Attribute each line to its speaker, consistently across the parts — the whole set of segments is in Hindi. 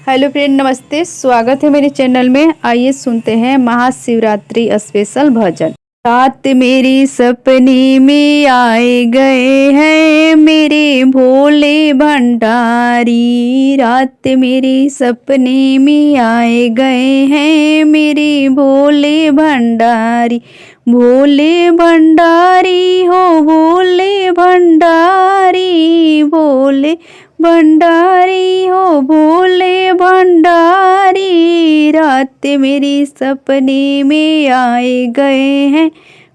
Speaker 1: हेलो फ्रेंड, नमस्ते। स्वागत है मेरे चैनल में। आइए सुनते हैं महाशिवरात्रि स्पेशल भजन। रात मेरी सपने में आए गए हैं मेरे भोले भंडारी। रात मेरे सपने में आए गए हैं मेरे भोले भंडारी। भोले भंडारी हो भोले भंडारी, भोले भंडारी हो भोले भंडारी। रात मेरी सपने में आए गए हैं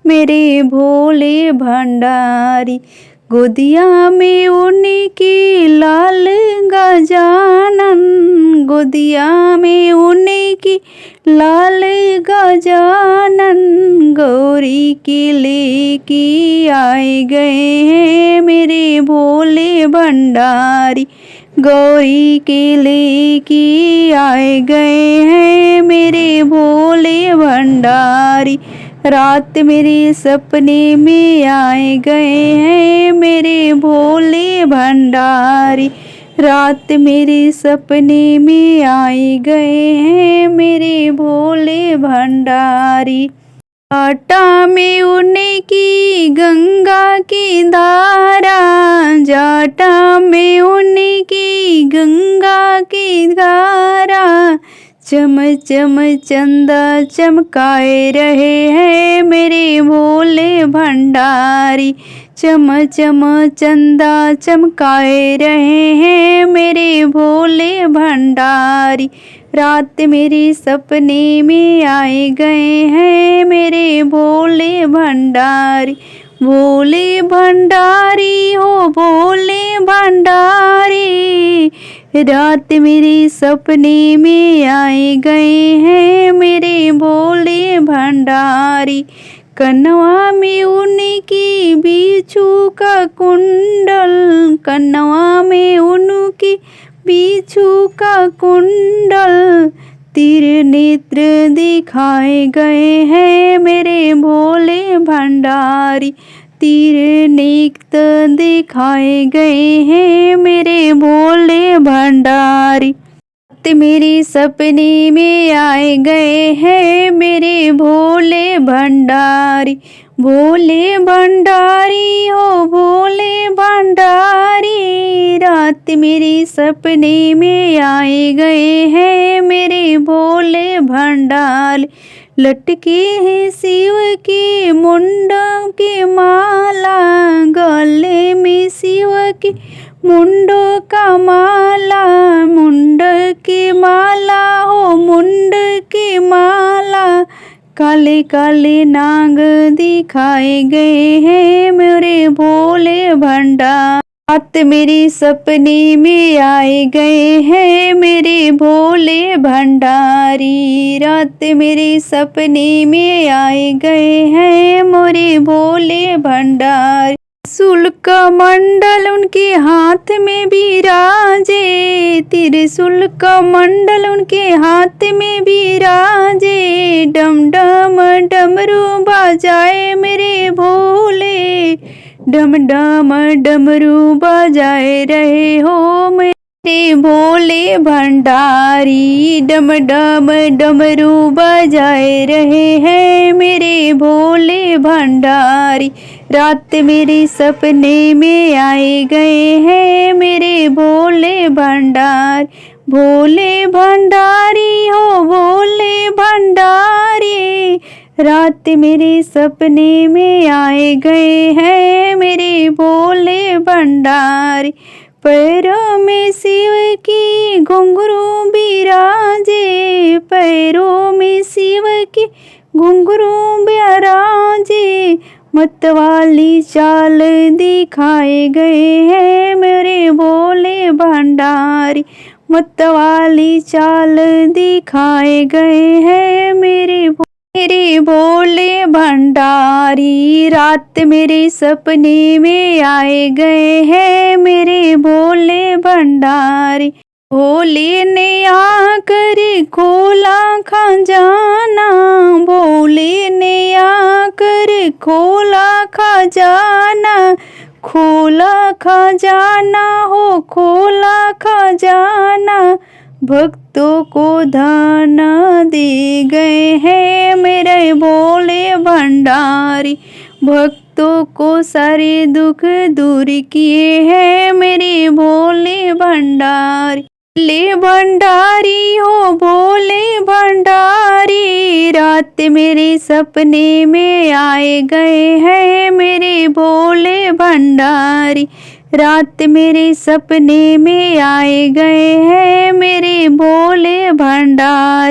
Speaker 1: मेरे भोले भंडारी। गोदिया में उनकी लाल गजानन, गोदिया में उनकी लाल गजानन। गौरी के लेके आए गए हैं मेरे भोले भंडारी। गौरी के लेके आए गए हैं मेरे भोले भंडारी। रात मेरे सपने में आए गए हैं मेरे भोले भंडारी। रात मेरे सपने में आए गए हैं मेरे भोले भंडारी। जाटा में उनकी गंगा की धारा, जाटा में उनकी गंगा की धारा। चम चम चंदा चमकाए रहे हैं मेरे भोले भंडारी। चम चम चंदा चमकाए रहे हैं मेरे भोले भंडारी। रात मेरे सपने में आए गए हैं मेरे भोले भंडारी। भोले भंडारी हो भोले भंडारी। रात मेरे सपने में आए गए हैं मेरे भोले भंडारी। कनवा में उनकी बिच्छू का कुंडल, कनवा में उनकी बिच्छू का कुंडल। तीर नेत्र दिखाए गए हैं मेरे भोले भंडारी। तीर नेत्र दिखाए गए हैं मेरे भोले भंडारी। रात मेरे सपने में आए गए हैं मेरे भोले भंडारी। भोले भंडारी हो भोले भंडारी। रात मेरे सपने में आए गए हैं मेरे भोले भंडारी। लटके हैं शिव की मुंडों की माला, गले में शिव की मुंडों का माला। मुंड की माला हो मुंड की माला। काले काले नाग दिखाए गए हैं मेरे भोले भंडारी। रात मेरे सपने में आए गए हैं मेरे भोले भंडारी। रात मेरे सपने में आए गए हैं मेरे भोले भंडारी। त्रिशूल का मंडल उनके हाथ में बिराजे, त्रिशूल का मंडल उनके हाथ में बिराजे। डम डम डमरू बजाए मेरे भोले, डम डम डमरू बजाए रहे हो मेरे भोले भंडारी। डम डम डमरू बजाए रहे हैं मेरे भोले भंडारी। रात मेरे सपने में आए गए हैं मेरे भोले भंडारी। भोले भंडारी हो भोले भंडारी। रात मेरे सपने में आए गए हैं मेरे भोले भंडारी। पैरों में शिव की घुंघरू बिराजे, पैरों में शिव की घुंघरू बिराजे। मतवाली चाल दिखाए गए हैं मेरे भोले भंडारी। मतवाली चाल दिखाए गए हैं मेरे भोले भंडारी। रात मेरे सपने में आए गए हैं मेरे भोले भंडारी। भोले ने आकर खोला खजाना, भोले ने आकर खोला खजाना। खोला खजाना हो खोला खजाना। भक्तों को धन दे गए हैं मेरे भोले भंडारी। भक्तों को सारे दुख दूर किए हैं मेरे भोले भंडारी। भोले भंडारी हो भोले भंडारी, रात मेरे सपने में आए गए हैं मेरे भोले भंडारी। रात मेरे सपने में आए गए हैं मेरे भोले भंडारी।